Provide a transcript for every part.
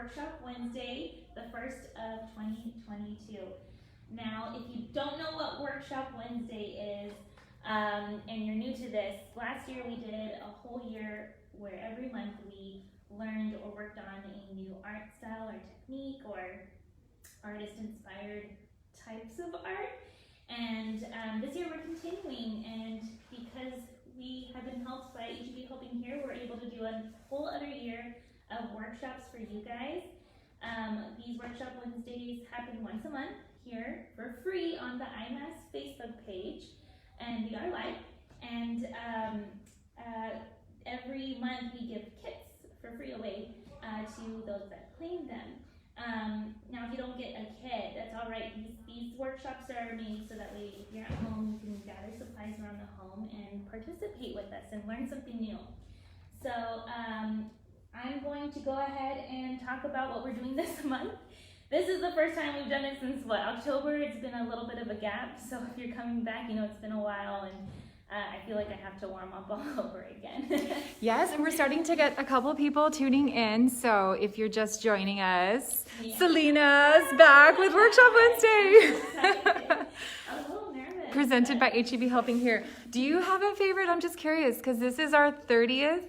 Workshop Wednesday, the 1st of 2022. Now, if you don't know what Workshop Wednesday is, and you're new to this, last year we did a whole year where every month we learned or worked on a new art style or technique or artist-inspired types of art. And this year we're continuing, and because we have been helped by HEB Helping Here, we're able to do a whole other year of workshops for you guys. These Workshop Wednesdays happen once a month here for free on the IMAS Facebook page, and we are live. And every month we give kits for free away to those that claim them. Now, if you don't get a kit, that's all right. These workshops are made so that way if you're at home, you can gather supplies around the home and participate with us and learn something new. So I'm going to go ahead and talk about what we're doing this month. This is the first time we've done it since, October? It's been a little bit of a gap, so if you're coming back, it's been a while, and I feel like I have to warm up all over again. Yes, and we're starting to get a couple people tuning in, so if you're just joining us, yeah. Selena's back with Workshop Wednesday. I was a little nervous. Presented by HEB Helping Here. Do you have a favorite? I'm just curious, because this is our 30th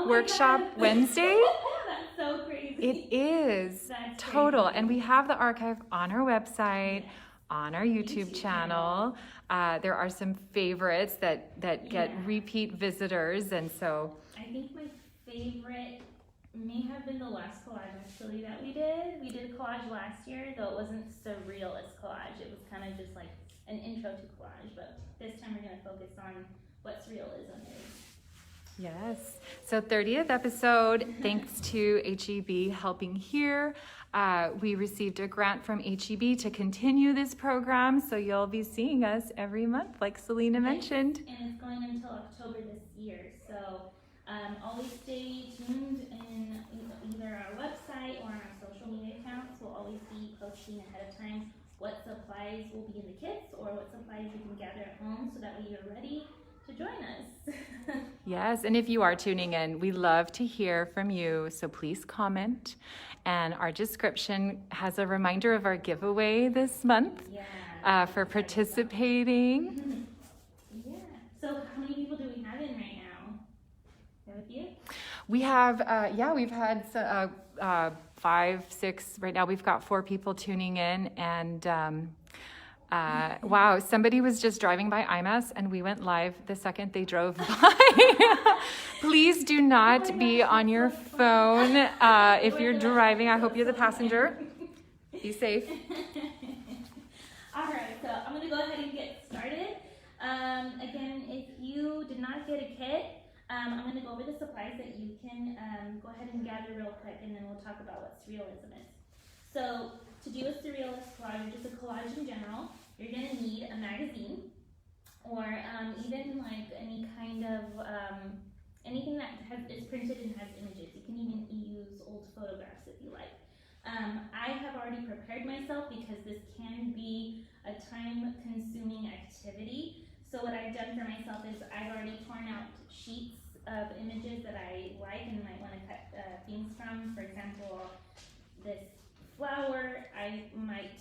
Workshop Wednesday. That's so crazy. It is. That's total. crazy. And we have the archive on our website, on our YouTube channel. There are some favorites that get repeat visitors, and so I think my favorite may have been the last collage actually that we did. We did a collage last year, though it wasn't Surrealist Collage. It was kind of just like an intro to collage, but this time we're going to focus on what surrealism is. Yes. So 30th episode, thanks to HEB Helping Here. We received a grant from HEB to continue this program, so you'll be seeing us every month, like Selena mentioned. And it's going until October this year, so always stay tuned in either our website or on our social media accounts. We'll always be posting ahead of time what supplies will be in the kits or what supplies you can gather at home so that way you're ready to join us. Yes, and if you are tuning in, we love to hear from you, so please comment. And our description has a reminder of our giveaway this month for participating. Yeah. So how many people do we have in right now? You have a few? We have, we've had 5, 6, right now we've got 4 people tuning in, and wow, somebody was just driving by IMAS and we went live the second they drove by. Please do not be on your phone if you're driving. I hope you're the passenger. Be safe. All right, so I'm going to go ahead and get started. Again, if you did not get a kit, I'm going to go over the supplies that you can go ahead and gather real quick, and then we'll talk about what surrealism is. So to do a surrealist collage, or just a collage in general, you're going to need a magazine, or even like any kind of anything that is printed and has images. You can even use old photographs if you like. I have already prepared myself because this can be a time-consuming activity. So what I've done for myself is I've already torn out sheets of images that I like and might want to cut things from. For example, this flower, I might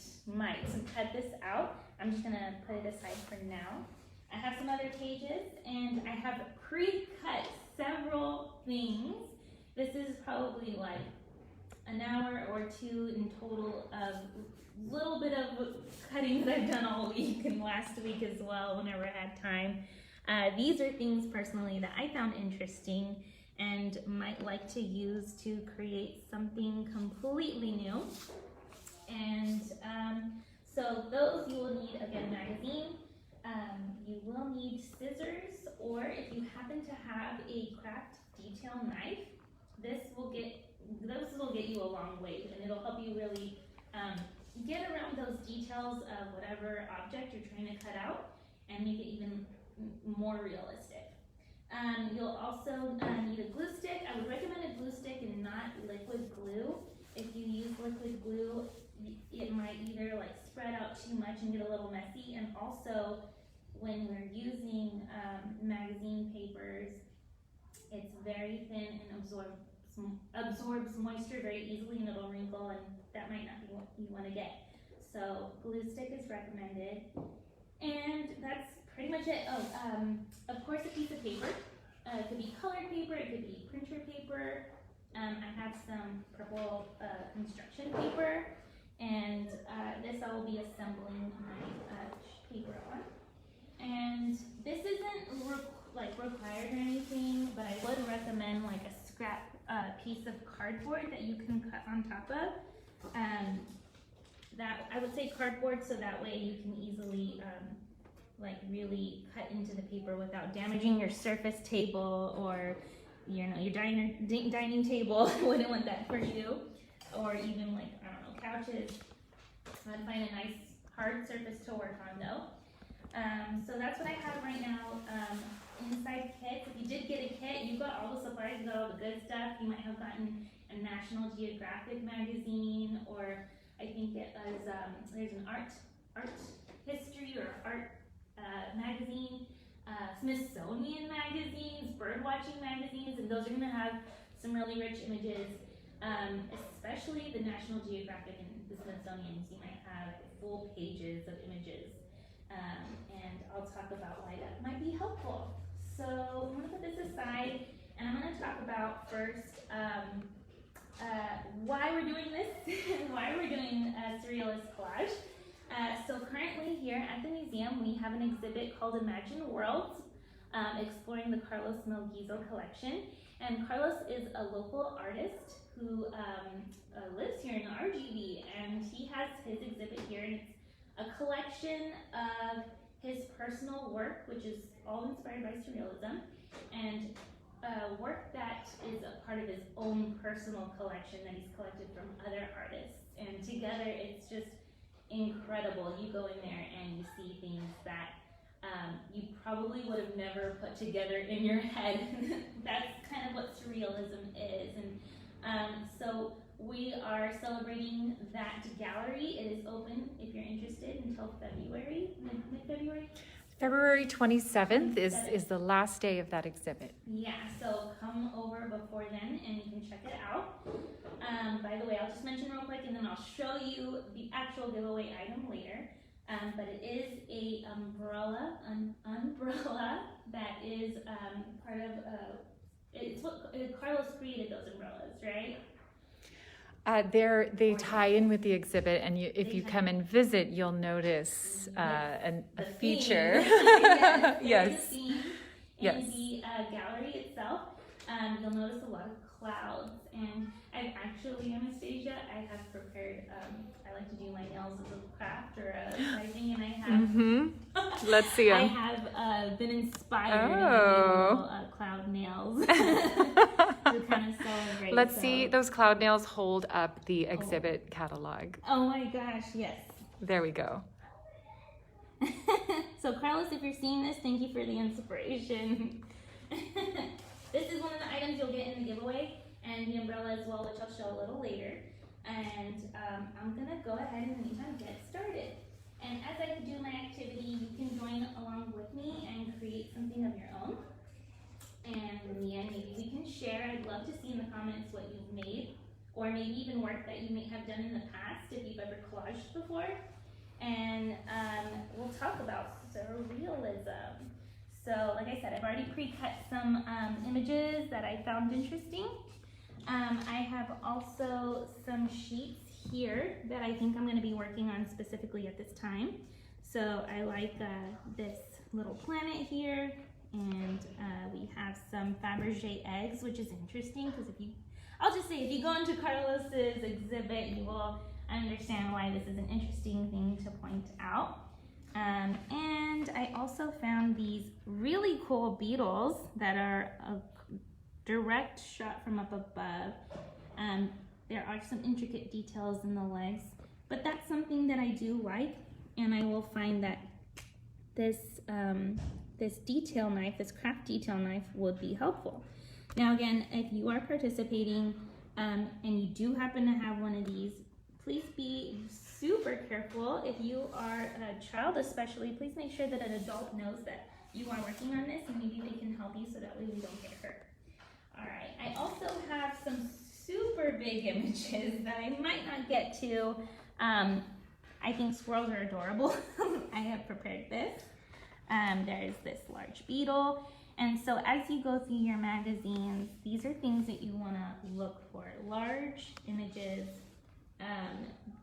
cut this out. I'm just gonna put it aside for now. I have some other pages, and I have pre-cut several things. This is probably like an hour or 2 in total of little bit of cutting that I've done all week and last week as well whenever I had time. These are things personally that I found interesting and might like to use to create something completely new. And so those you will need, again, a magazine. You will need scissors, or if you happen to have a craft detail knife, this will get you a long way, and it'll help you really get around those details of whatever object you're trying to cut out and make it even more realistic. You'll also need a glue stick. I would recommend a glue stick and not liquid glue. If you use liquid glue, it might either like spread out too much and get a little messy, and also when we're using magazine papers, it's very thin and absorbs absorbs moisture very easily and it'll wrinkle, and that might not be what you want to get. So glue stick is recommended, and that's pretty much it. Oh, of course, a piece of paper. It could be colored paper, it could be printer paper. I have some purple construction paper, and this I will be assembling my paper on. And this isn't required or anything, but I would recommend like a scrap piece of cardboard that you can cut on top of. That I would say cardboard, so that way you can easily like really cut into the paper without damaging your surface table or your dining table. I wouldn't want that for you, or even like, I don't know, couches. I'd find a nice hard surface to work on though. So that's what I have right now. Inside kits, if you did get a kit, you got all the supplies, you got all the good stuff. You might have gotten a National Geographic magazine, or I think it was, there's an art history or art magazine, Smithsonian magazines, bird watching magazines, and those are going to have some really rich images, especially the National Geographic and the Smithsonian. You might have full pages of images, and I'll talk about why that might be helpful. So I'm going to put this aside, and I'm going to talk about first why we're doing this, why we're doing Surrealist Collage. So currently here at the museum, we have an exhibit called Imagine Worlds, exploring the Carlos Melguizo Collection. And Carlos is a local artist who lives here in RGV, and he has his exhibit here, and it's a collection of his personal work, which is all inspired by Surrealism, and work that is a part of his own personal collection that he's collected from other artists. And together, it's just incredible. You go in there and you see things that you probably would have never put together in your head. That's kind of what Surrealism is. And so we are celebrating that gallery. It is open, if you're interested, until February, mid-February. February 27th is the last day of that exhibit. Yeah, so come over before then and you can check it out. By the way, I'll just mention real quick and then I'll show you the actual giveaway item later. But it is a umbrella that is part of, it's what Carlos created those umbrellas, right? They tie in with the exhibit, and if you come and visit, you'll notice a feature. Yes. Yes. In the gallery itself, you'll notice a lot of clouds, and I've actually, Anastasia, I have prepared, I like to do my nails as a craft or a sizing, and I have, let's see them. I have been inspired in little cloud nails to kind of celebrate. Let's see those cloud nails hold up the exhibit catalog. Oh my gosh, yes. There we go. So Carlos, if you're seeing this, thank you for the inspiration. This is one of the items you'll get in the giveaway, and the umbrella as well, which I'll show a little later. And I'm gonna go ahead in the meantime get started. And as I do my activity, you can join along with me and create something of your own. And in the end, maybe we can share. I'd love to see in the comments what you've made, or maybe even work that you may have done in the past if you've ever collaged before. And we'll talk about surrealism. So like I said, I've already pre-cut some images that I found interesting. I have also some sheets here that I think I'm going to be working on specifically at this time. So I like this little planet here, and we have some Fabergé eggs, which is interesting because I'll just say, if you go into Carlos's exhibit, you will understand why this is an interesting thing to point out. And I also found these really cool beetles that are a direct shot from up above. There are some intricate details in the legs, but that's something that I do like, and I will find that this this detail knife, this craft detail knife, would be helpful. Now again, if you are participating and you do happen to have one of these, please be super careful. If you are a child especially, please make sure that an adult knows that you are working on this, and maybe they can help you so that way we don't get hurt. All right, I also have some super big images that I might not get to. I think squirrels are adorable. I have prepared this. There's this large beetle. And so as you go through your magazines, these are things that you want to look for. Large images.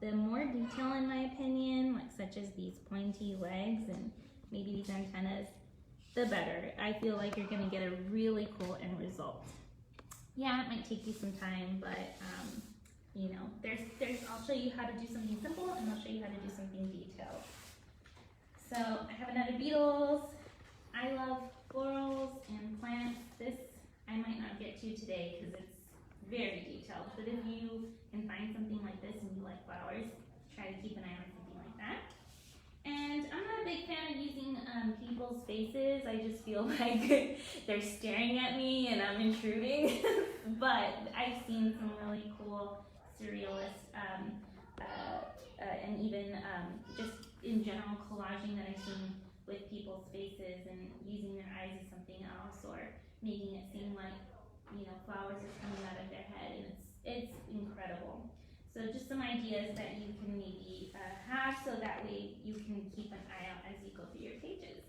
The more detail, in my opinion, like such as these pointy legs and maybe these antennas, the better. I feel like you're going to get a really cool end result. Yeah, it might take you some time, but you know, I'll show you how to do something simple, and I'll show you how to do something detailed. So I have another beetles. I love florals and plants. This I might not get to today because it's very detailed, but if you can find something like this and you like flowers, try to keep an eye on something like that. And I'm not a big fan of using people's faces. I just feel like they're staring at me and I'm intruding. But I've seen some really cool surrealist and even just in general collaging that I've seen with people's faces and using their eyes as something else, or making it seem like, you know, flowers are coming out of their head, and it's incredible. So just some ideas that you can maybe have, so that way you can keep an eye out as you go through your pages.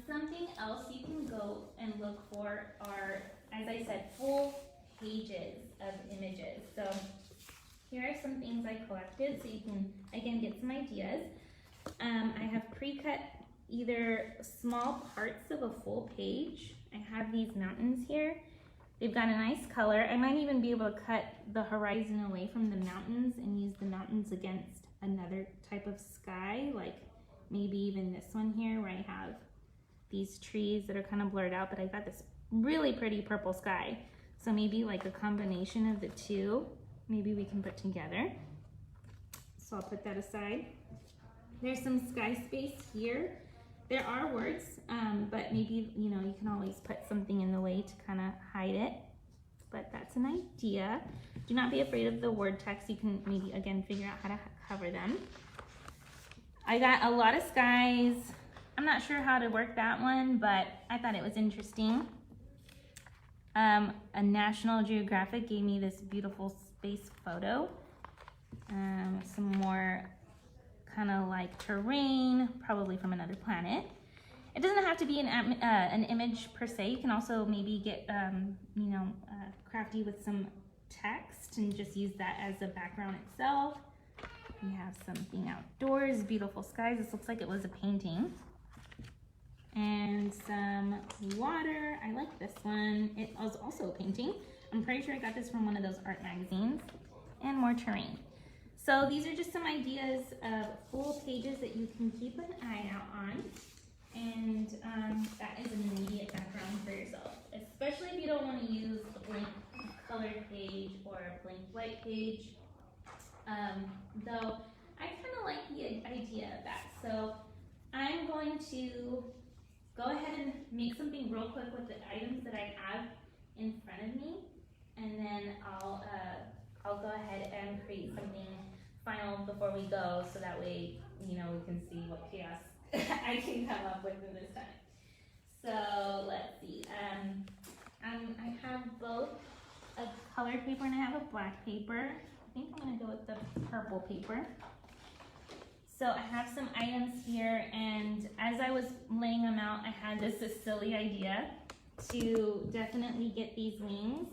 Something else you can go and look for are, as I said, full pages of images. So here are some things I collected, so you can, again, get some ideas. I have pre-cut either small parts of a full page. I have these mountains here. They've got a nice color. I might even be able to cut the horizon away from the mountains and use the mountains against another type of sky, like maybe even this one here where I have these trees that are kind of blurred out, but I've got this really pretty purple sky. So maybe like a combination of the two, maybe we can put together. So I'll put that aside. There's some sky space here. There are words, but maybe, you know, you can always put something in the way to kind of hide it. But that's an idea. Do not be afraid of the word text. You can maybe, again, figure out how to cover them. I got a lot of skies. I'm not sure how to work that one, but I thought it was interesting. A National Geographic gave me this beautiful space photo. Some more kind of like terrain, probably from another planet. It doesn't have to be an image per se. You can also maybe get, you know, crafty with some text and just use that as a background itself. We have something outdoors, beautiful skies. This looks like it was a painting. And some water. I like this one. It was also a painting. I'm pretty sure I got this from one of those art magazines. And more terrain. So these are just some ideas of full pages that you can keep an eye out on. And that is an immediate background for yourself, especially if you don't want to use a blank colored page or a blank white page. Though I kind of like the idea of that. So I'm going to go ahead and make something real quick with the items that I have in front of me, and then I'll go ahead and create something final before we go, so that way, you know, we can see what chaos I can come up with in this time. So let's see. I have both a colored paper and I have a black paper. I think I'm gonna go with the purple paper. So I have some items here, and as I was laying them out, I had this silly idea to definitely get these wings.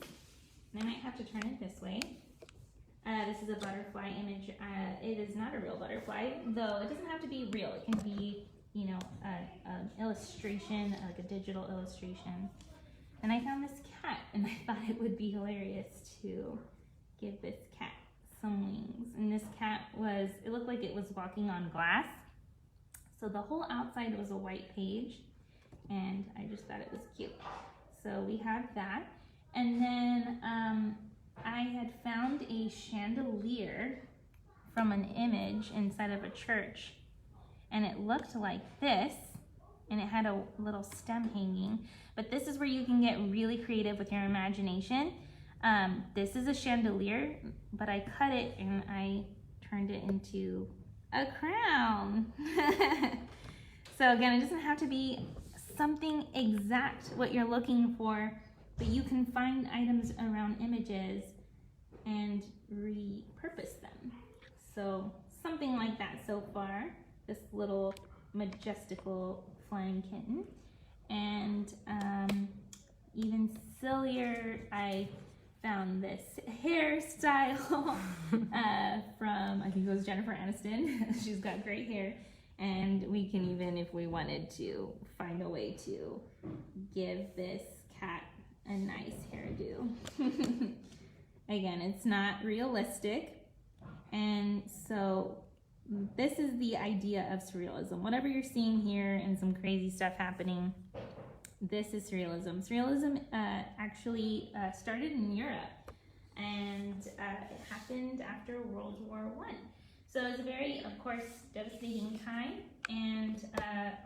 And I might have to turn it this way. This is a butterfly image. It is not a real butterfly, though it doesn't have to be real. It can be, you know, an illustration, like a digital illustration. And I found this cat, and I thought it would be hilarious to give this cat some wings. And this cat was, it looked like it was walking on glass. So the whole outside was a white page, and I just thought it was cute. So we have that. And then I had found a chandelier from an image inside of a church, and it looked like this, and it had a little stem hanging. But this is where you can get really creative with your imagination. This is a chandelier, but I cut it and I turned it into a crown. So again, it doesn't have to be something exact what you're looking for, but you can find items around images and repurpose them. So something like that so far, this little majestical flying kitten. And even sillier, I found this hairstyle from, I think it was Jennifer Aniston. She's got great hair. And we can even, if we wanted to, find a way to give this cat a nice hairdo. Again, it's not realistic. And so this is the idea of surrealism. Whatever you're seeing here and some crazy stuff happening, this is surrealism. Surrealism actually started in Europe, and it happened after World War I. So it was a very, of course, devastating time, and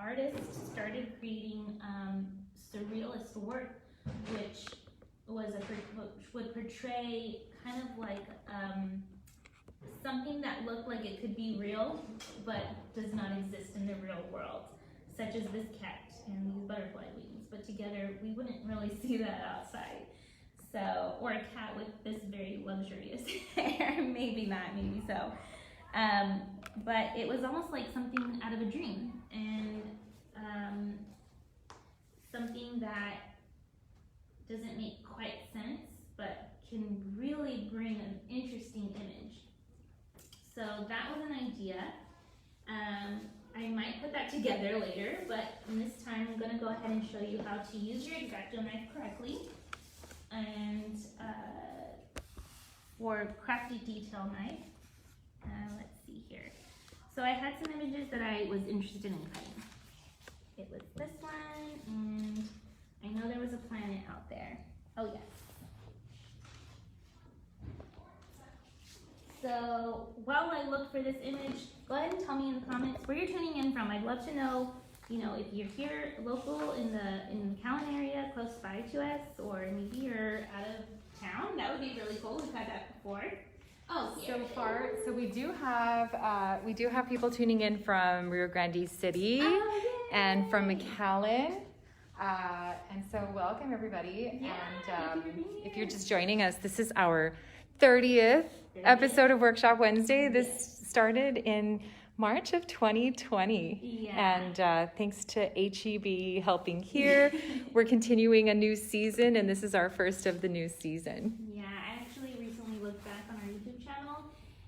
artists started creating surrealist work, which would portray kind of like something that looked like it could be real, but does not exist in the real world, such as this cat and these butterfly wings. But together, we wouldn't really see that outside. So, or a cat with this very luxurious hair, maybe not, maybe so. But it was almost like something out of a dream, and something that doesn't make quite sense, but can really bring an interesting image. So that was an idea. I might put that together later, but this time I'm gonna go ahead and show you how to use your X-Acto knife correctly. And for crafty detail knife, let's see here. So I had some images that I was interested in cutting. It was this one, and I know there was a planet out there. Oh yes. So while I look for this image, go ahead and tell me in the comments where you're tuning in from. I'd love to know, you know, if you're here local in the McAllen area, close by to us, or maybe you're out of town. That would be really cool. We've had that before. Oh, so far, so we do have people tuning in from Rio Grande City and from McAllen. And so welcome everybody. Yeah, and if you're just joining us, this is our 30th episode of Workshop Wednesday. This started in March of 2020. Yeah. And thanks to HEB helping here, we're continuing a new season, and this is our first of the new season. Yeah, I actually recently looked back on our YouTube channel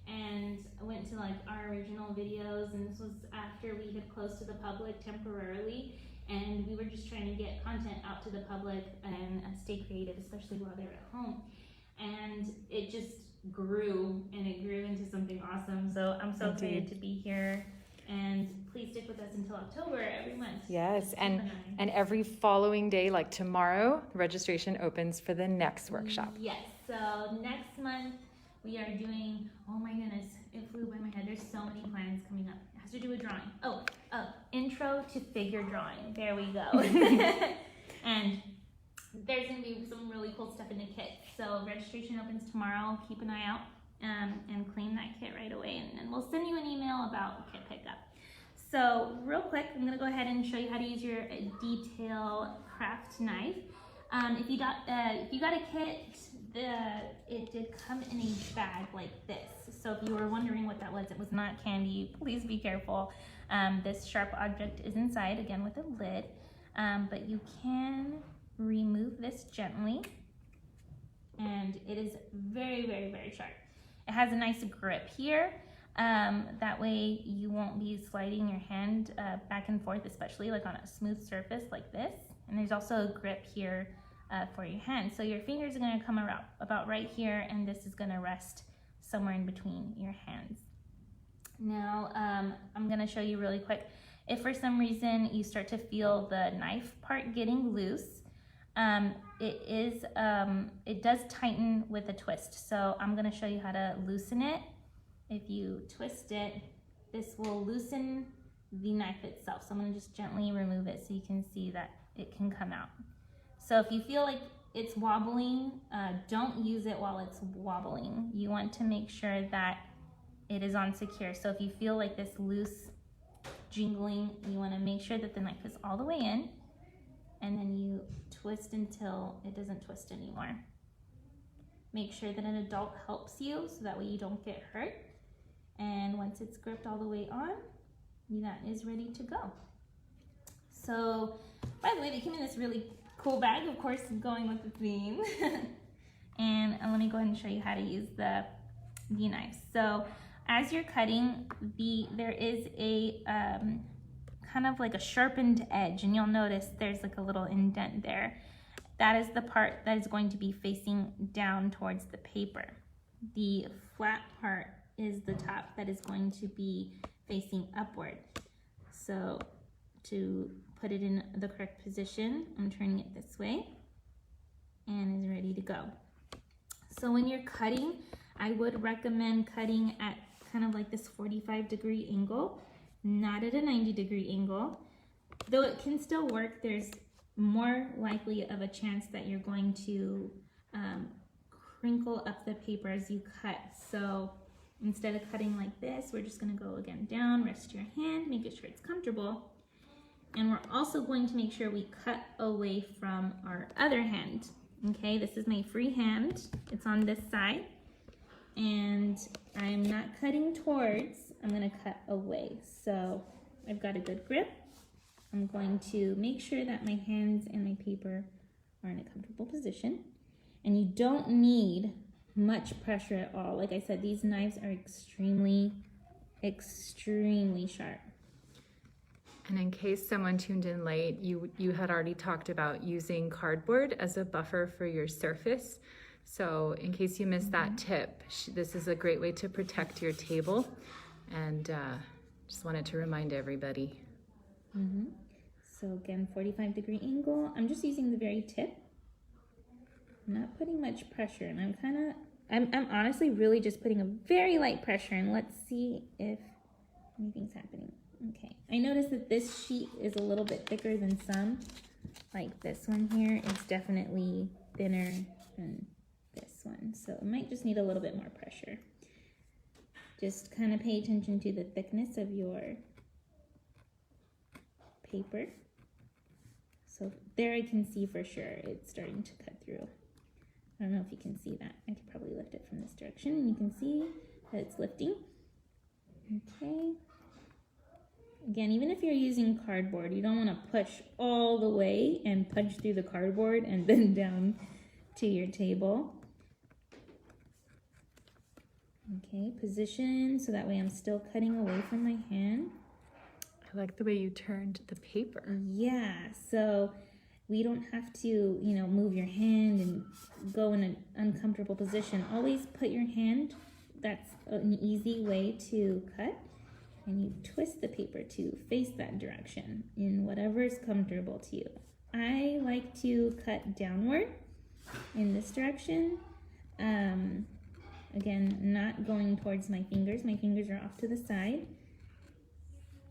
and I went to like our original videos, and this was after we had closed to the public temporarily, and we were just trying to get content out to the public and stay creative, especially while they were at home. And it just grew, and it grew into something awesome. So I'm so excited to be here, and please stick with us until October every month. Yes, and every following day, like tomorrow, registration opens for the next workshop. Yes, so next month we are doing, oh my goodness, it flew by my head. There's so many plans coming up. It has to do with drawing. Oh, intro to figure drawing. There we go. And there's going to be some really cool stuff in the kit. So registration opens tomorrow. Keep an eye out and claim that kit right away. And then we'll send you an email about kit pickup. So real quick, I'm going to go ahead and show you how to use your detail craft knife. If you got a kit, it did come in a bag like this. So if you were wondering what that was, it was not candy. Please be careful. This sharp object is inside, again with a lid, but you can remove this gently, and it is very, very, very sharp. It has a nice grip here. That way you won't be sliding your hand back and forth, especially like on a smooth surface like this. And there's also a grip here for your hand. So your fingers are gonna come around about right here, and this is gonna rest somewhere in between your hands. Now, I'm gonna show you really quick. If for some reason you start to feel the knife part getting loose, it does tighten with a twist. So I'm gonna show you how to loosen it. If you twist it, this will loosen the knife itself. So I'm gonna just gently remove it so you can see that it can come out. So if you feel like it's wobbling, don't use it while it's wobbling. You want to make sure that it is on secure. So if you feel like this loose jingling, you wanna make sure that the knife is all the way in. and then you twist until it doesn't twist anymore. Make sure that an adult helps you so that way you don't get hurt. And once it's gripped all the way on, that is ready to go. So, by the way, they came in this really cool bag, of course, going with the theme. And let me go ahead and show you how to use the knives. So, as you're cutting, there is a kind of like a sharpened edge, and you'll notice there's like a little indent there. That is the part that is going to be facing down towards the paper. The flat part is the top that is going to be facing upward. So to put it in the correct position, I'm turning it this way and is ready to go. So when you're cutting, I would recommend cutting at kind of like this 45-degree angle, not at a 90-degree angle. Though it can still work, there's more likely of a chance that you're going to crinkle up the paper as you cut. So instead of cutting like this, we're just going to go again down, rest your hand, make sure it's comfortable. And we're also going to make sure we cut away from our other hand. Okay, this is my free hand. It's on this side. And I'm not cutting towards, I'm going to cut away. So I've got a good grip. I'm going to make sure that my hands and my paper are in a comfortable position. And you don't need much pressure at all. Like I said, these knives are extremely, extremely sharp. And in case someone tuned in late, you had already talked about using cardboard as a buffer for your surface. So in case you missed that tip, this is a great way to protect your table. And just wanted to remind everybody. So again, 45-degree angle. I'm just using the very tip. I'm not putting much pressure, and I'm honestly really just putting a very light pressure, and let's see if anything's happening. Okay, I noticed that this sheet is a little bit thicker than some. Like this one here is definitely thinner than this one, so it might just need a little bit more pressure. Just kind of pay attention to the thickness of your paper. So there I can see for sure it's starting to cut through. I don't know if you can see that. I could probably lift it from this direction and you can see that it's lifting. Okay. Again, even if you're using cardboard, you don't want to push all the way and punch through the cardboard and then down to your table. Okay, position so that way I'm still cutting away from my hand. I like the way you turned the paper. Yeah, so we don't have to, move your hand and go in an uncomfortable position. Always put your hand, that's an easy way to cut. And you twist the paper to face that direction in whatever is comfortable to you. I like to cut downward in this direction. Again, not going towards my fingers. My fingers are off to the side.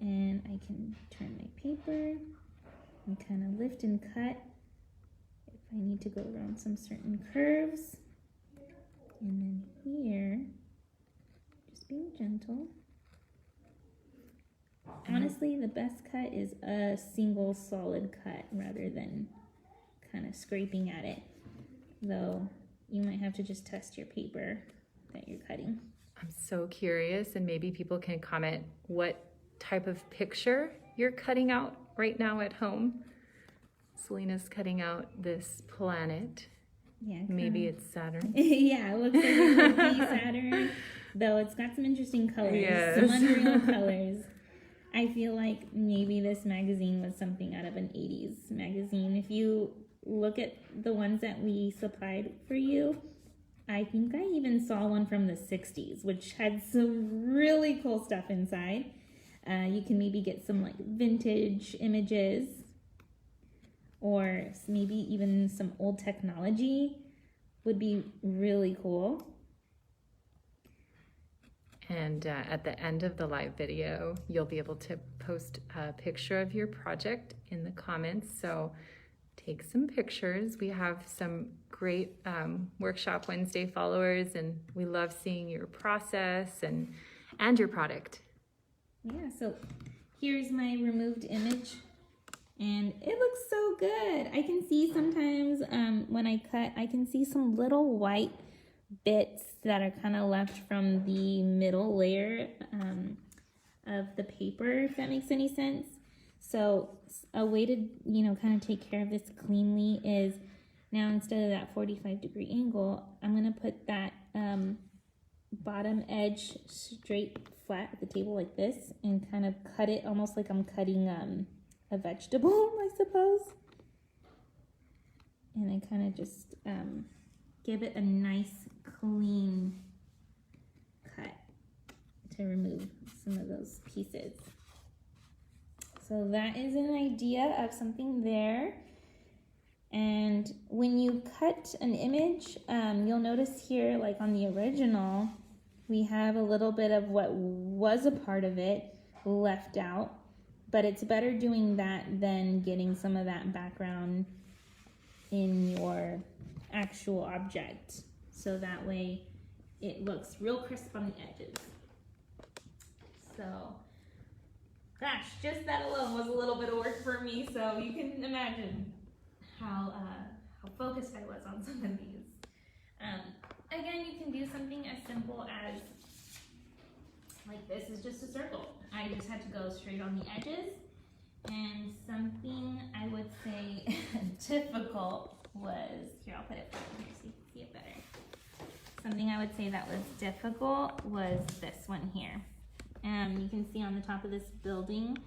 And I can turn my paper and kind of lift and cut if I need to go around some certain curves. And then here, just being gentle. Honestly, the best cut is a single solid cut rather than kind of scraping at it. Though you might have to just test your paper that you're cutting. I'm so curious, and maybe people can comment what type of picture you're cutting out right now at home. Selena's cutting out this planet. Yeah. Maybe it's Saturn. Yeah, it looks like it could be Saturn, though it's got some interesting colors, Yes. some unreal colors. I feel like maybe this magazine was something out of an 80s magazine. If you look at the ones that we supplied for you, I think I even saw one from the 60s, which had some really cool stuff inside. You can maybe get some like vintage images or maybe even some old technology would be really cool. And at the end of the live video, you'll be able to post a picture of your project in the comments. So take some pictures. We have some great Workshop Wednesday followers, and we love seeing your process and your product. Yeah, so here's my removed image. And it looks so good. I can see sometimes when I cut, I can see some little white bits that are kind of left from the middle layer of the paper, if that makes any sense. So a way to, kind of take care of this cleanly is now instead of that 45-degree angle, I'm going to put that bottom edge straight flat at the table like this and kind of cut it almost like I'm cutting a vegetable, I suppose. And I kind of just give it a nice clean cut to remove some of those pieces. So that is an idea of something there. And when you cut an image, you'll notice here, like on the original, we have a little bit of what was a part of it left out, but it's better doing that than getting some of that background in your actual object. So that way it looks real crisp on the edges. So, gosh, just that alone was a little bit of work for me, so you can imagine how focused I was on some of these. Again, you can do something as simple as, like this is just a circle. I just had to go straight on the edges. And something I would say difficult was, here I'll put it here so you can see it better. Something I would say that was difficult was this one here. You can see on the top of this building,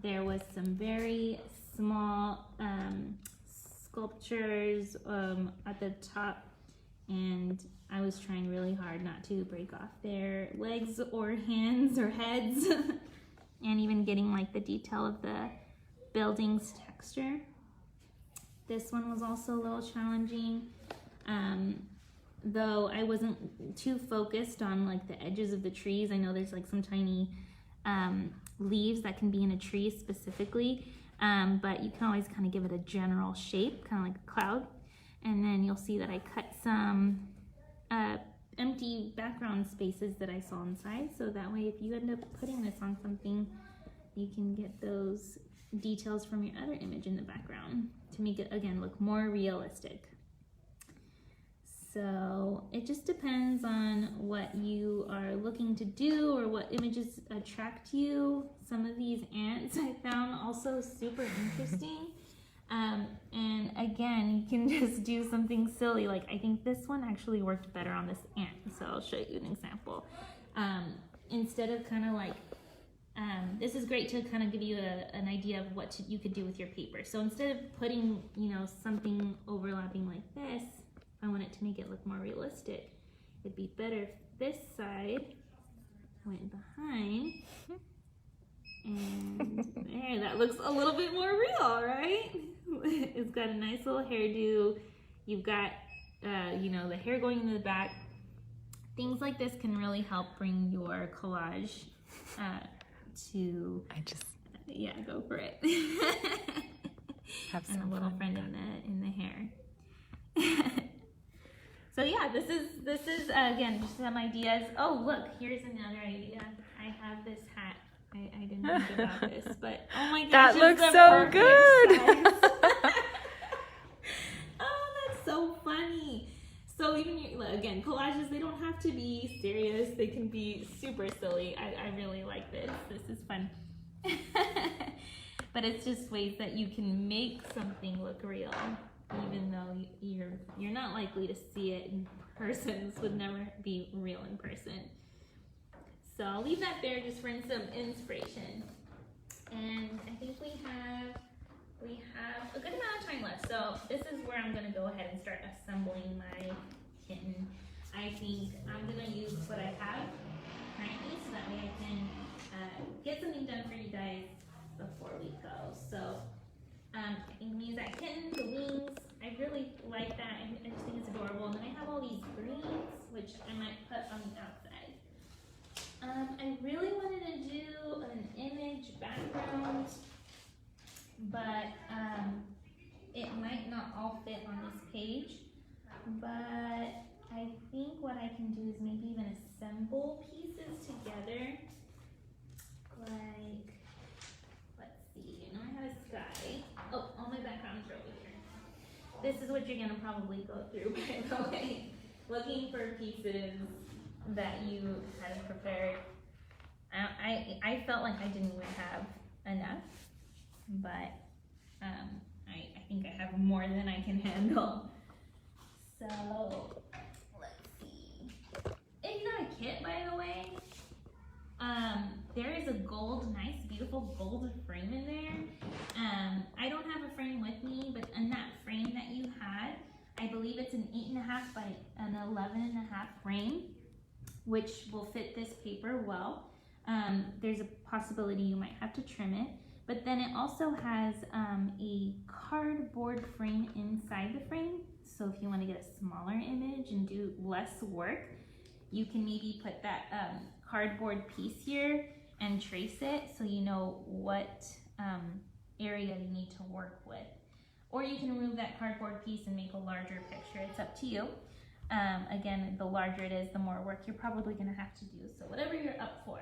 there was some very small sculptures at the top, and I was trying really hard not to break off their legs or hands or heads, and even getting like the detail of the building's texture. This one was also a little challenging, though I wasn't too focused on like the edges of the trees. I know there's like some tiny leaves that can be in a tree specifically, but you can always kind of give it a general shape, kind of like a cloud. And then you'll see that I cut some empty background spaces that I saw inside, so that way if you end up putting this on something, you can get those details from your other image in the background to make it, again, look more realistic. So it just depends on what you are looking to do or what images attract you. Some of these ants I found also super interesting. And again, you can just do something silly. Like I think this one actually worked better on this ant. So I'll show you an example. Instead of kind of like, this is great to kind of give you an idea of what you could do with your paper. So instead of putting, something overlapping like this, I want it to make it look more realistic. It'd be better if this side went behind. And there, that looks a little bit more real, right? It's got a nice little hairdo. You've got, the hair going in the back. Things like this can really help bring your collage to. Yeah, go for it. Have some and a little friend in the hair. So yeah, this is again just some ideas. Oh look, here's another idea. I have this hat. I didn't think about this, but oh my gosh, that looks so good. Oh, that's so funny. So even again, collages, they don't have to be serious. They can be super silly. I really like this. This is fun. But it's just ways that you can make something look real, even though you're not likely to see it in person. This would never be real in person. So I'll leave that there just for some inspiration. And I think we have a good amount of time left. So this is where I'm gonna go ahead and start assembling my kitten. I think I'm gonna use what I have currently so that way I can get something done for you guys before we go. So I think I'm gonna use that kitten, the wings. I really like that. I just think it's adorable. And then I have all these greens, which I might put on the outside. I really wanted to do an image background, but it might not all fit on this page. But I think what I can do is maybe even assemble pieces together. Like, let's see, I have a sky. this is what you're gonna probably go through, by the way. Looking for pieces that you had prepared. I felt like I didn't even have enough, but I think I have more than I can handle. So let's see. It's not a kit, by the way. There is a gold, nice, beautiful gold frame in there. I don't have a frame with me, but in that frame that you had, I believe it's an 8.5 by an 11.5 frame, which will fit this paper well. There's a possibility you might have to trim it, but then it also has a cardboard frame inside the frame. So if you want to get a smaller image and do less work, you can maybe put that cardboard piece here and trace it so you know what area you need to work with. Or you can remove that cardboard piece and make a larger picture. It's up to you. Again, the larger it is, the more work you're probably gonna have to do. So whatever you're up for.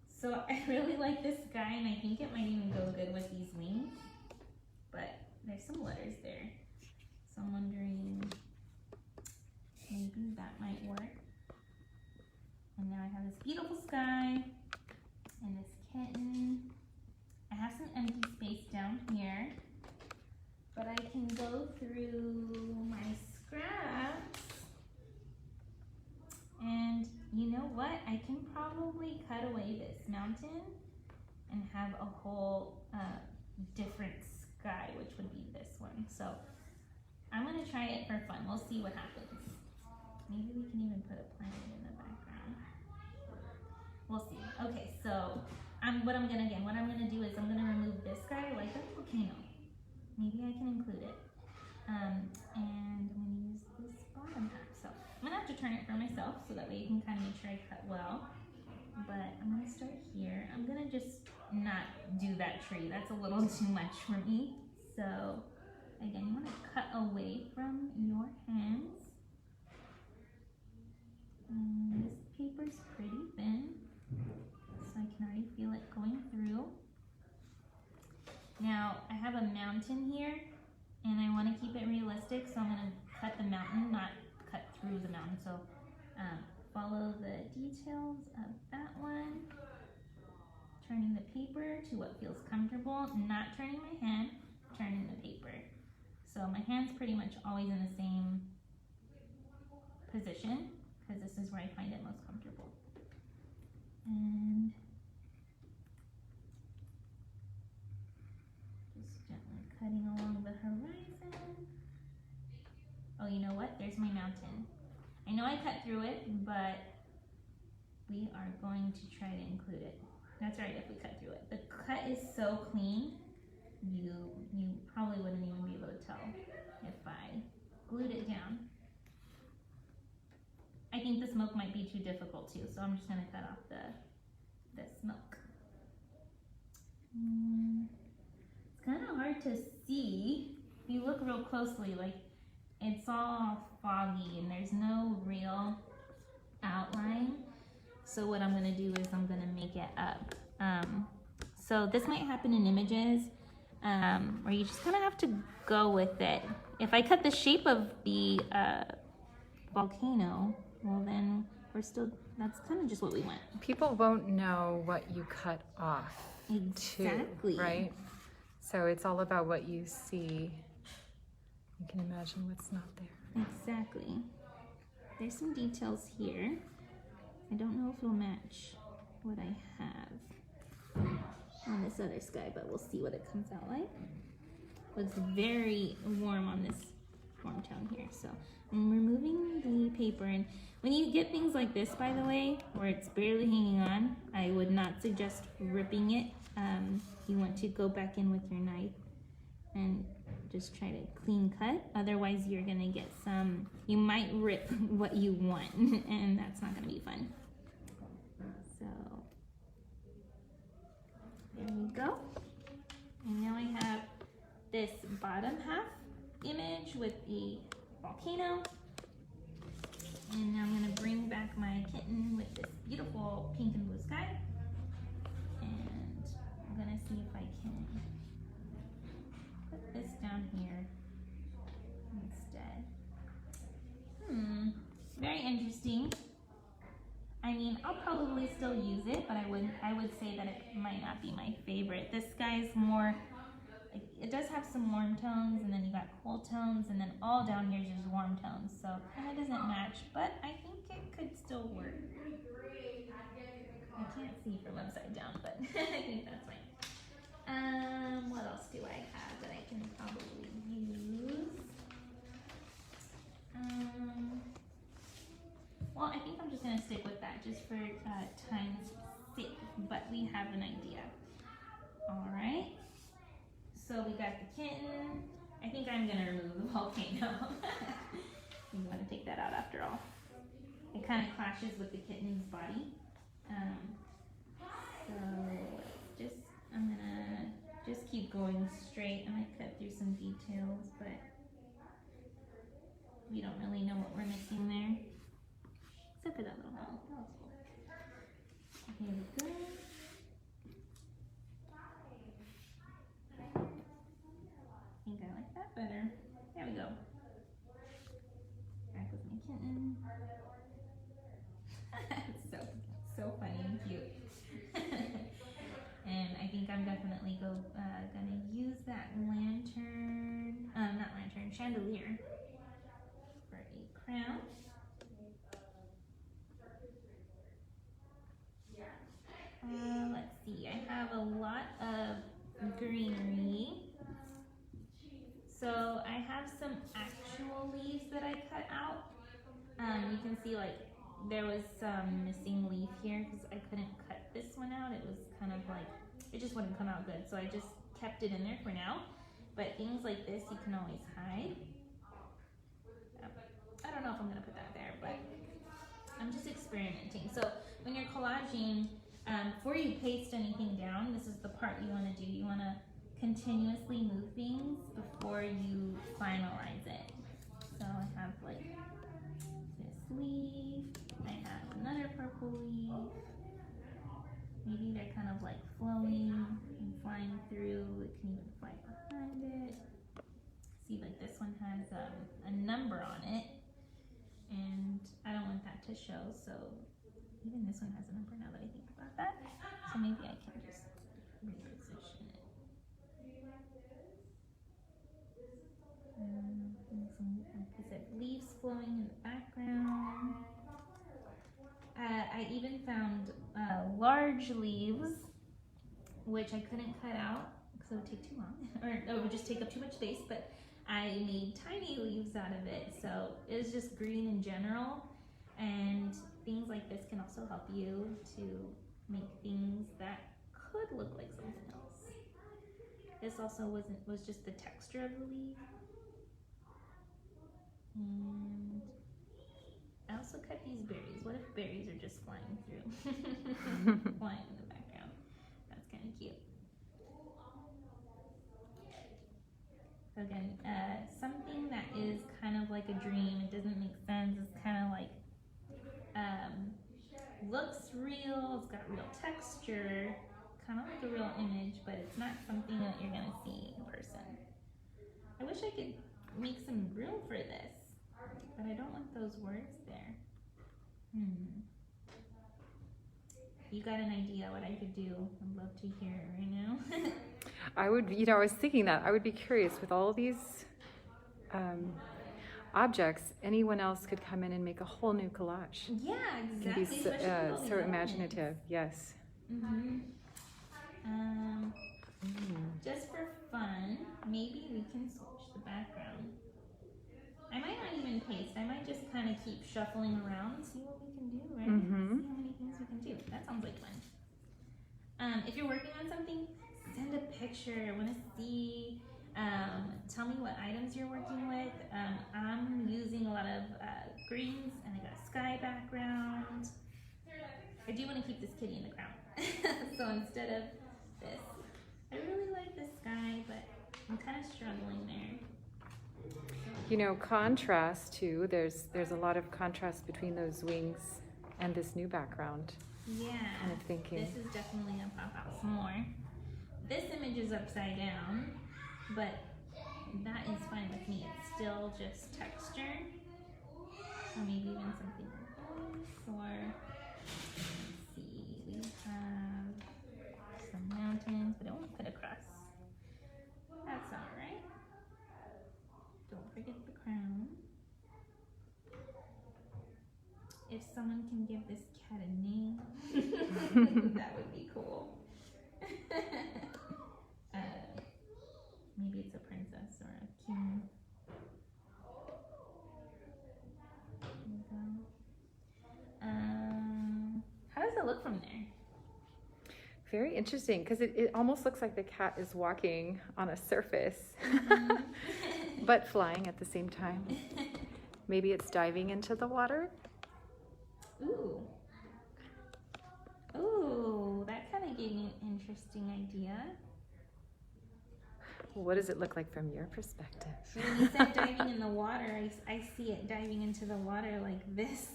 So I really like this guy, and I think it might even go good with these wings. But there's some letters there. So I'm wondering, maybe that might work. And now I have this beautiful sky and this kitten. I have some empty space down here, but I can go through my scraps. And you know what? I can probably cut away this mountain and have a whole different sky, which would be this one. So I'm gonna try it for fun. We'll see what happens. Maybe we can even put a planet in the background. We'll see. Okay, so what I'm gonna do is I'm gonna remove this guy like a volcano. Maybe I can include it. And I'm gonna use this bottom half. So I'm gonna have to turn it for myself so that way you can kind of make sure I cut well. But I'm gonna start here. I'm gonna just not do that tree. That's a little too much for me. So again, you wanna cut away from your hands. This paper's pretty thin, so I can already feel it going through. Now, I have a mountain here, and I want to keep it realistic, so I'm going to cut the mountain, not cut through the mountain. So follow the details of that one. Turning the paper to what feels comfortable, not turning my hand, turning the paper. So my hand's pretty much always in the same position, because this is where I find it most comfortable. And just gently cutting along the horizon. Oh, you know what? There's my mountain. I know I cut through it, but we are going to try to include it. That's right, if we cut through it. The cut is so clean, you probably wouldn't even be able to tell if I glued it down. I think the smoke might be too difficult too, so I'm just gonna cut off the smoke. It's kind of hard to see. If you look real closely, like it's all foggy and there's no real outline. So what I'm gonna do is I'm gonna make it up. So this might happen in images where you just kind of have to go with it. If I cut the shape of the volcano, well then that's kind of just what we want. People won't know what you cut off. Exactly. Too, right? So it's all about what you see. You can imagine what's not there. Exactly. There's some details here. I don't know if it'll match what I have on this other sky, but we'll see what it comes out like. Looks very warm on this warm tone here. So I'm removing the paper, and when you get things like this, by the way, where it's barely hanging on, I would not suggest ripping it. You want to go back in with your knife and just try to clean cut. Otherwise, you're gonna get you might rip what you want, and that's not gonna be fun. So there we go. And now I have this bottom half image with the volcano. And now I'm gonna bring back my kitten with this beautiful pink and blue sky. And I'm gonna see if I can put this down here instead. Very interesting. I mean, I'll probably still use it, but I would say that it might not be my favorite. This guy's more, like, it does have some warm tones, and then you got cool tones, and then all down here is just warm tones. So kind of doesn't match, but I think it could still work. I can't see from upside down, but I think that's fine. What else do I have that I can probably use? Well, I think I'm just gonna stick with that just for time's sake, but we have an idea. All right, so we got the kitten. I think I'm gonna remove the volcano. You wanna take that out after all. It kind of clashes with the kitten's body. So I'm gonna just keep going straight. I might cut through some details, but we don't really know what we're missing there. Except for that little hole. That was cool. Here we go. I think I like that better. There we go. Back with my kitten. so funny and cute. And I think I'm definitely gonna use that chandelier for a crown. Let's see, I have a lot of greenery. So I have some actual leaves that I cut out. You can see like there was some missing leaf here because I couldn't cut this one out. It was kind of like, it just wouldn't come out good. So I just kept it in there for now. But things like this you can always hide. I don't know if I'm gonna put that there, but I'm just experimenting. So when you're collaging, before you paste anything down, this is the part you wanna do. You wanna continuously move things before you finalize it. So I have like this leaf, I have another purple leaf. Maybe they're kind of like flowing and flying through. It can even fly behind it. See, like this one has a number on it, and I don't want that to show, so even this one has a number now that I think about that. So maybe I can just reposition it. Some, like I said, leaves flowing in the background. I even found large leaves, which I couldn't cut out because it would take too long, or it would just take up too much space, but I made tiny leaves out of it, so it was just green in general, and things like this can also help you to make things that could look like something else. This also was just the texture of the leaf. And I also cut these berries. What if berries are just flying through? Flying in the background. That's kind of cute. So again, something that is kind of like a dream. It doesn't make sense. It's kind of like, looks real. It's got real texture. Kind of like a real image, but it's not something that you're going to see in person. I wish I could make some room for this, but I don't want those words there. You got an idea what I could do? I'd love to hear it right now. I would, I was thinking that I would be curious with all these objects, anyone else could come in and make a whole new collage. Yeah, exactly. It can be so imaginative, yes. Just for fun, maybe we can switch the background. I might not even paste. I might just kind of keep shuffling around and see what we can do, right? See how many things we can do. That sounds like fun. If you're working on something, send a picture. I want to see. Tell me what items you're working with. I'm using a lot of greens, and I got a sky background. I do want to keep this kitty in the crown. So instead of this, I really like this sky, but I'm kind of struggling there. You know, contrast too, there's a lot of contrast between those wings and this new background. Yeah, kind of thinking. This is definitely gonna pop out some more. This image is upside down, but that is fine with me. It's still just texture. Or maybe even something like this. Or, let's see, we have some mountains, but it won't fit across. That's alright. Don't forget the crown. If someone can give this cat a name, that would be cool. Maybe it's a princess or a king. There we go. How does it look from there? Very interesting, because it almost looks like the cat is walking on a surface, but flying at the same time. Maybe it's diving into the water. Ooh. Ooh, that kind of gave me an interesting idea. What does it look like from your perspective? When you said diving in the water, I see it diving into the water like this.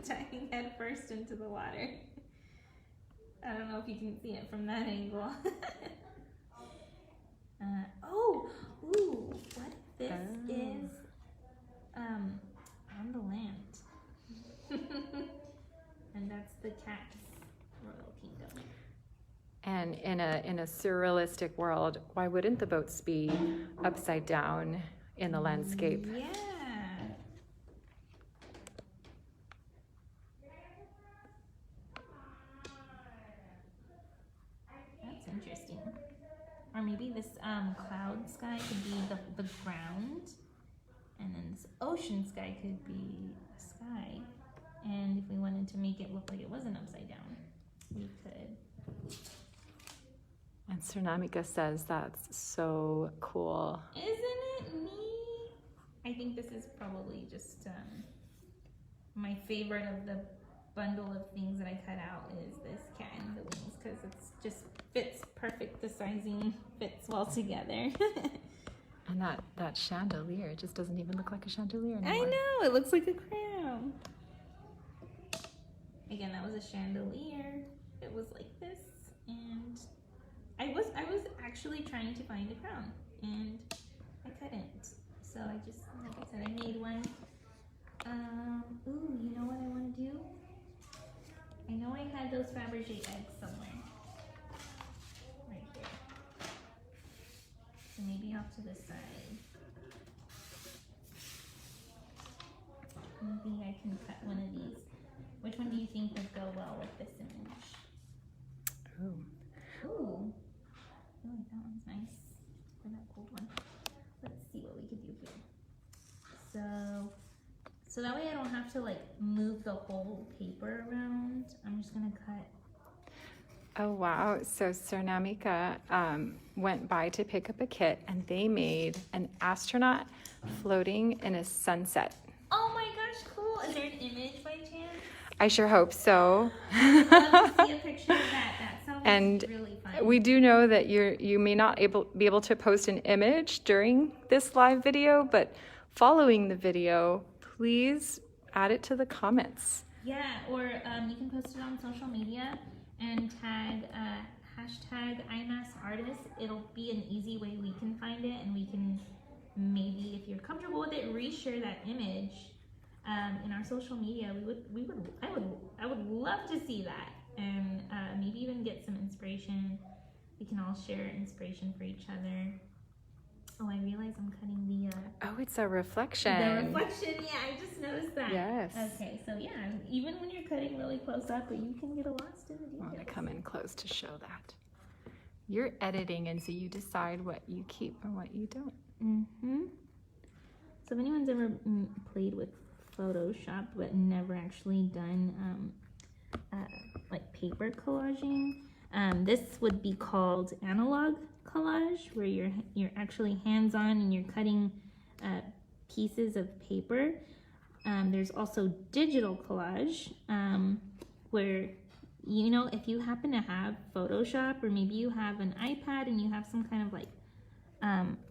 Diving head first into the water. I don't know if you can see it from that angle. Ooh, what if this is on the land? And that's the cat's royal kingdom. And in a surrealistic world, why wouldn't the boats be upside down in the landscape? Yeah. That's interesting. Or maybe this cloud sky could be the ground, and then this ocean sky could be a sky. And if we wanted to make it look like it wasn't upside down, we could. And Ceramica says that's so cool. Isn't it neat? I think this is probably just my favorite of the bundle of things that I cut out is this cat and the wings, because it's just fits perfect. The sizing fits well together. And that chandelier just doesn't even look like a chandelier anymore. I know, it looks like a crown. Again, that was a chandelier. It was like this, and I was actually trying to find a crown, and I couldn't. So I just, like I said, I made one. Ooh, you know what I want to do? I know I had those Fabergé eggs somewhere. Right here. So maybe off to the side. Maybe I can cut one of these. Which one do you think would go well with this image? Ooh. Ooh. Oh, that one's nice. For that gold one. Let's see what we could do here. So that way I don't have to like move the whole paper around. I'm just gonna cut. Oh wow, so Ceramica went by to pick up a kit, and they made an astronaut floating in a sunset. Oh my gosh, cool. Is there an image by chance? I sure hope so. I'd love to see a picture of that. That sounds And really fun. we do know that you may not be able to post an image during this live video, but following the video, please add it to the comments. Yeah, or you can post it on social media and tag hashtag IMAS artists. It'll be an easy way we can find it, and we can maybe, if you're comfortable with it, reshare that image in our social media. I would love to see that, and maybe even get some inspiration. We can all share inspiration for each other. Oh, I realize I'm cutting the Oh, it's a reflection. the reflection. Yeah, I just noticed that. Yes. Okay, so yeah, even when you're cutting really close up, but you can get lost in the I details. want to come in close to show that. You're editing, and so you decide what you keep and what you don't. Mm-hmm. So if anyone's ever played with Photoshop but never actually done like paper collaging, this would be called analog collage, where you're actually hands-on and you're cutting pieces of paper. There's also digital collage, where, you know, if you happen to have Photoshop, or maybe you have an iPad and you have some kind of like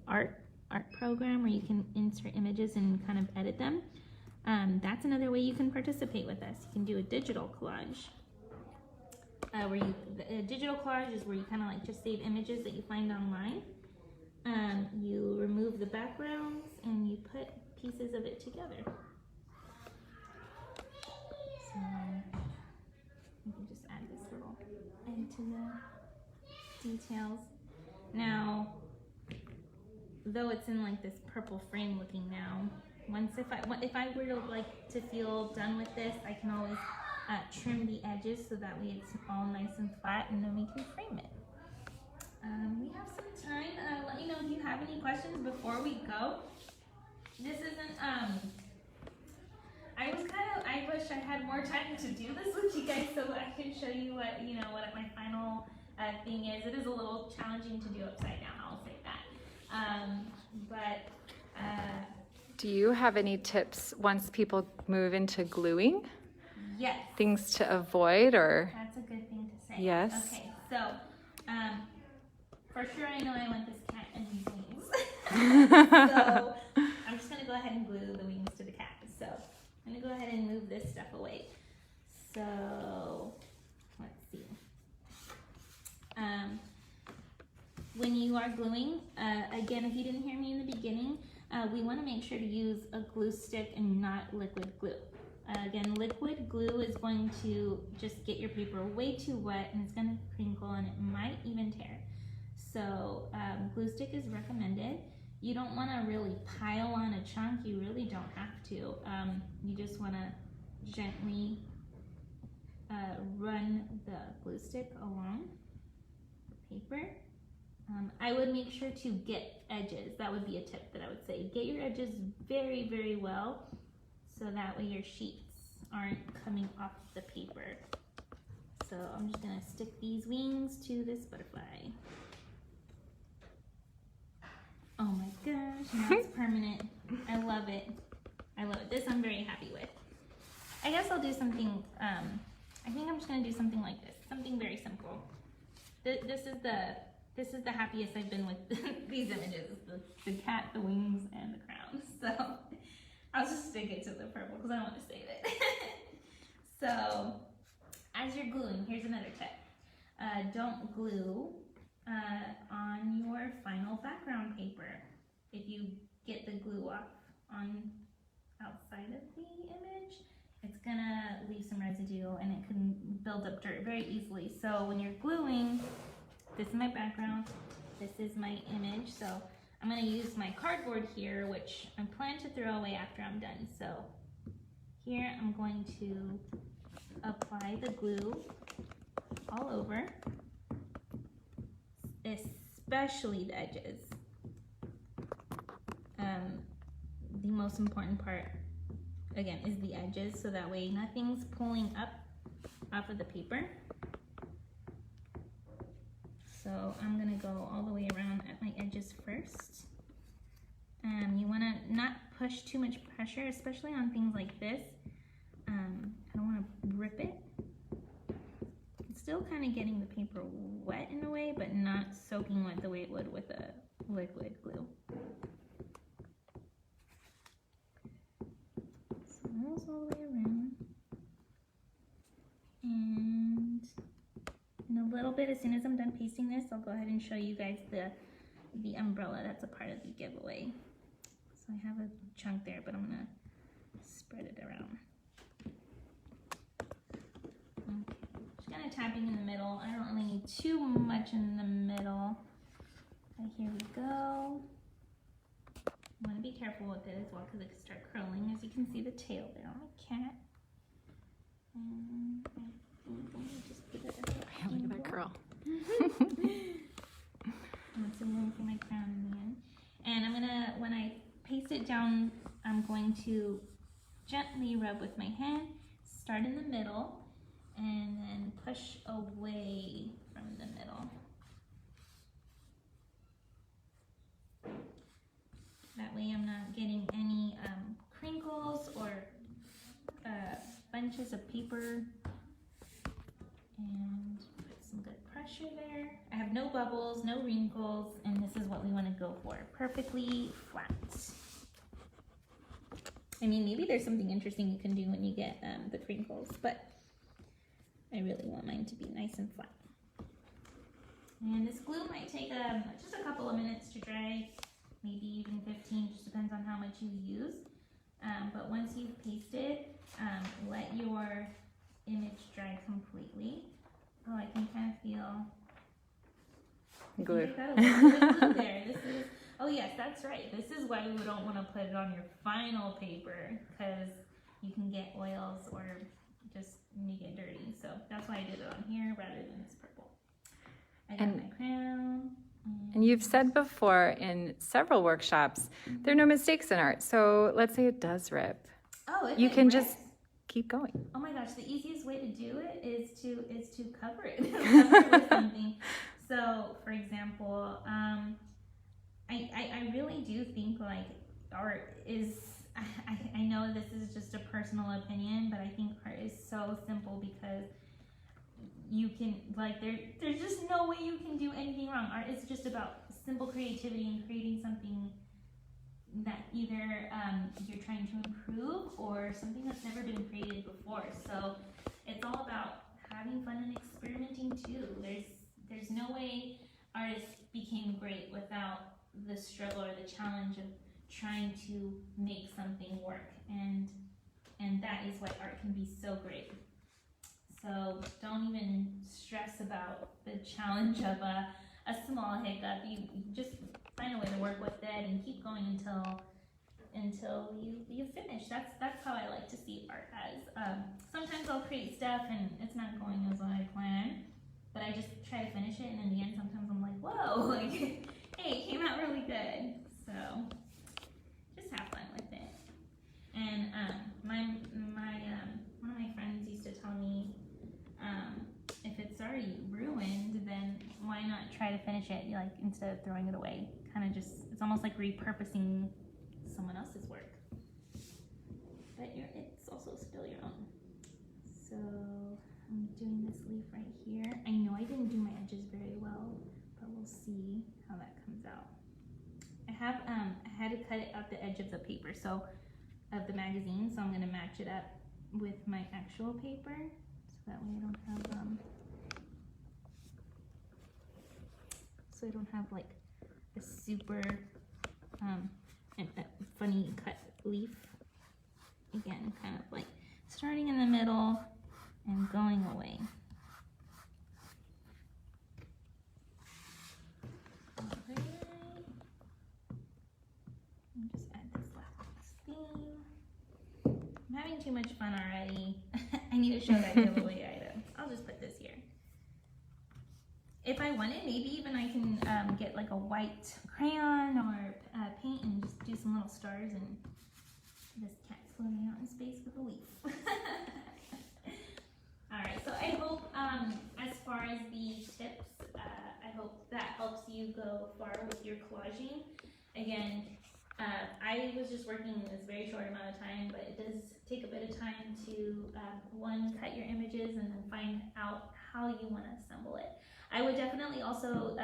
art program where you can insert images and kind of edit them, that's another way you can participate with us. You can do a digital collage. Digital collage is where you kind of like just save images that you find online, you remove the backgrounds and you put pieces of it together. So you can just add this little into the details. Now, though it's in like this purple frame looking now, if I were to like to feel done with this, I can always trim the edges so that way it's all nice and flat, and then we can frame it. We have some time. Let me know if you have any questions before we go. This isn't, I wish I had more time to do this with you guys so I can show you what my final thing is. It is a little challenging to do upside down, I'll say that. Do you have any tips once people move into gluing? Yes. Things to avoid or? That's a good thing to say. Yes. Okay, so, for sure I know I want this cat and these wings. So, I'm just gonna go ahead and glue the wings to the cat. So, I'm gonna go ahead and move this stuff away. So, let's see. When you are gluing, again, if you didn't hear me in the beginning, we want to make sure to use a glue stick and not liquid glue. Again, liquid glue is going to just get your paper way too wet and it's going to crinkle and it might even tear. So glue stick is recommended. You don't want to really pile on a chunk. You really don't have to. You just want to gently run the glue stick along the paper. I would make sure to get edges. That would be a tip that I would say. Get your edges very, very well so that way your sheets aren't coming off the paper. So I'm just going to stick these wings to this butterfly. Oh my gosh, now it's permanent. I love it. I love it. This I'm very happy with. I guess I'll do something, I think I'm just going to do something like this. Something very simple. This is the happiest I've been with these images. The cat, the wings, and the crown. So I'll just stick it to the purple because I want to save it. So as you're gluing, here's another tip. Don't glue on your final background paper. If you get the glue off on outside of the image, it's gonna leave some residue and it can build up dirt very easily. So when you're gluing, this is my background, this is my image. So I'm gonna use my cardboard here, which I plan to throw away after I'm done. So here I'm going to apply the glue all over, especially the edges. The most important part, again, is the edges, so that way nothing's pulling up off of the paper. So I'm gonna go all the way around at my edges first. You wanna not push too much pressure, especially on things like this. I don't wanna rip it. It's still kind of getting the paper wet in a way, but not soaking wet the way it would with a liquid glue. So those all the way around. And in a little bit, as soon as I'm done pasting this, I'll go ahead and show you guys the umbrella that's a part of the giveaway. So I have a chunk there, but I'm gonna spread it around. Okay, just kind of tapping in the middle. I don't really need too much in the middle. But here we go. I want to be careful with it as well because it can start curling. As you can see the tail there on the cat. And I think I'm gonna just put it at the Look at that curl. That's some room for my crown in the end. And I'm gonna, when I paste it down, I'm going to gently rub with my hand, start in the middle, and then push away from the middle. That way I'm not getting any crinkles or bunches of paper. And put some good pressure there. I have no bubbles, no wrinkles, and this is what we want to go for. Perfectly flat. I mean, maybe there's something interesting you can do when you get the crinkles, but I really want mine to be nice and flat. And this glue might take just a couple of minutes to dry, maybe even 15, just depends on how much you use. But once you've pasted, let your image dry completely. Oh, I can kind of feel glue. got a little bit of glue there. Oh yes, that's right. This is why you don't want to put it on your final paper, because you can get oils or just make it dirty. So that's why I did it on here rather than this purple. I got my crown. And you've said before in several workshops, there are no mistakes in art. So let's say it does rip. Oh, if you it can rips, just keep going. Oh my gosh, the easiest way to do it is to cover it. Cover it with something. So, for example, I really do think like art is. I know this is just a personal opinion, but I think art is so simple because you can there's just no way you can do anything wrong. Art is just about simple creativity and creating something that either you're trying to improve or something that's never been created before. So it's all about having fun and experimenting too. There's no way artists became great without the struggle or the challenge of trying to make something work, and that is why art can be so great. So don't even stress about the challenge of a small hiccup. You just find a way to work with it and keep going until you finish. That's how I like to see art as. Sometimes I'll create stuff and it's not going as I planned, but I just try to finish it, and in the end sometimes I'm like, whoa, like, hey, it came out really good. So just have fun with it. And one of my friends used to tell me, if it's already ruined, then why not try to finish it, like, instead of throwing it away? Kind of just, it's almost like repurposing someone else's work, but it's also still your own. So I'm doing this leaf right here. I know I didn't do my edges very well, but we'll see how that comes out. I had to cut it out the edge of the paper, so of the magazine, so I'm going to match it up with my actual paper, so that way I don't have like a super funny cut leaf. Again, kind of like starting in the middle and going away. Alright. Just add this last theme. I'm having too much fun already. I need to show that giveaway item. I'll just put this here. If I wanted, maybe even I can get like a white crayon or paint and just do some little stars, and this cat's floating out in space with a leaf. Alright, so I hope as far as the tips, I hope that helps you go far with your collaging. Again, I was just working in this very short amount of time, but it does take a bit of time to, one, cut your images and then find out how you want to assemble it. I would definitely also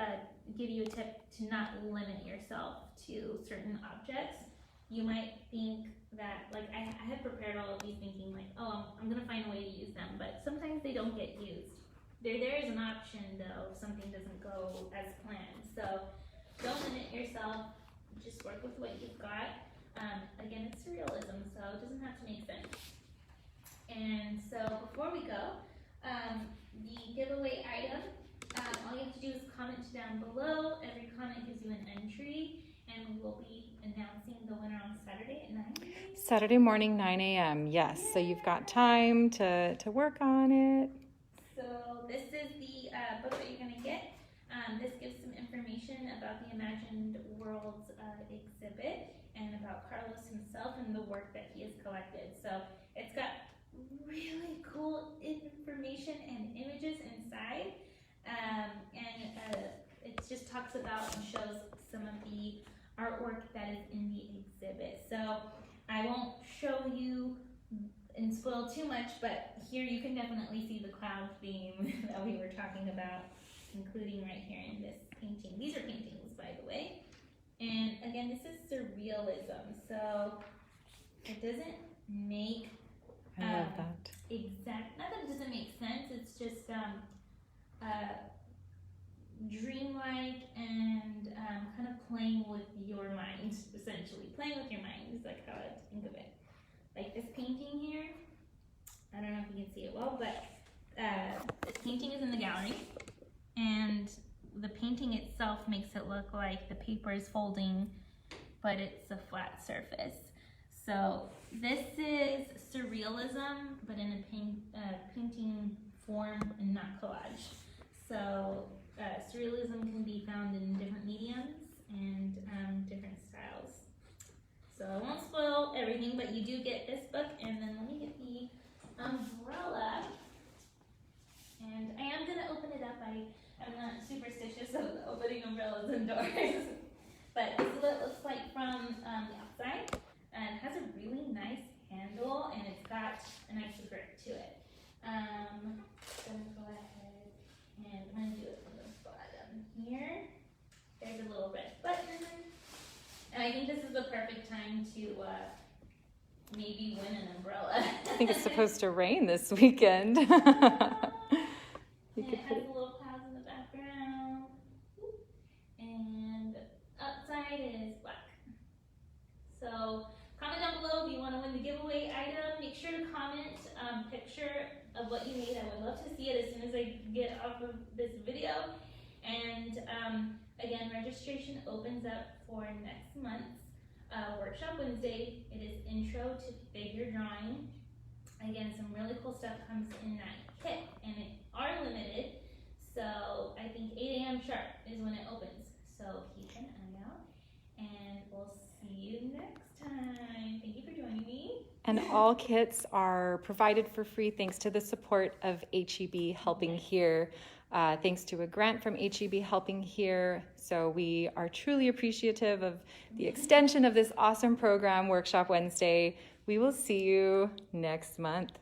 give you a tip to not limit yourself to certain objects. You might think that, like, I had prepared all of these thinking like, oh, I'm going to find a way to use them, but sometimes they don't get used. There is an option though if something doesn't go as planned. So don't limit yourself, just work with what you've got. Again, it's surrealism, so it doesn't have to make sense. And so before we go, the giveaway item, all you have to do is comment down below. Every comment gives you an entry, and we will be announcing the winner on Saturday at 9 a.m. Saturday morning, 9 a.m. Yes, so you've got time to work on it. So this is the book that you're going to get. This gives some information about the Imagined Worlds exhibit and about Carlos himself and the work that he has collected. So it's got really cool information and images inside. It just talks about and shows some of the artwork that is in the exhibit. So I won't show you and spoil too much, but here you can definitely see the cloud theme that we were talking about, including right here in this painting. These are paintings, by the way. And again, this is surrealism, so it doesn't make I love that. not that it doesn't make sense, it's just dreamlike and kind of playing with your mind, essentially. Playing with your mind is like how I think of it. Like this painting here, I don't know if you can see it well, but this painting is in the gallery, and the painting itself makes it look like the paper is folding, but it's a flat surface. So this is surrealism, but in a painting form and not collage. So surrealism can be found in different mediums and different styles. So I won't spoil everything, but you do get this book, and then let me get the umbrella. And I am going to open it up. I'm not superstitious of opening umbrellas indoors. But this is what it looks like from the outside. And it has a really nice handle, and it's got a nice grip to it. I'm going to go ahead and I'm going to do it from the bottom here. There's a little red button. And I think this is the perfect time to maybe win an umbrella. I think it's supposed to rain this weekend. And it has a little clouds in the background. And outside is black. So comment down below if you want to win the giveaway item. Make sure to comment a picture of what you made. I would love to see it as soon as I get off of this video. And again, registration opens up for next month's Workshop Wednesday. It is Intro to Figure Drawing. Again, some really cool stuff comes in that kit, and it are limited. So I think 8 a.m. sharp is when it opens. So keep an eye out, and we'll see you next time. Thank you for joining me. And all kits are provided for free thanks to the support of HEB Helping Here. Thanks to a grant from HEB Helping Here. So we are truly appreciative of the extension of this awesome program, Workshop Wednesday. We will see you next month.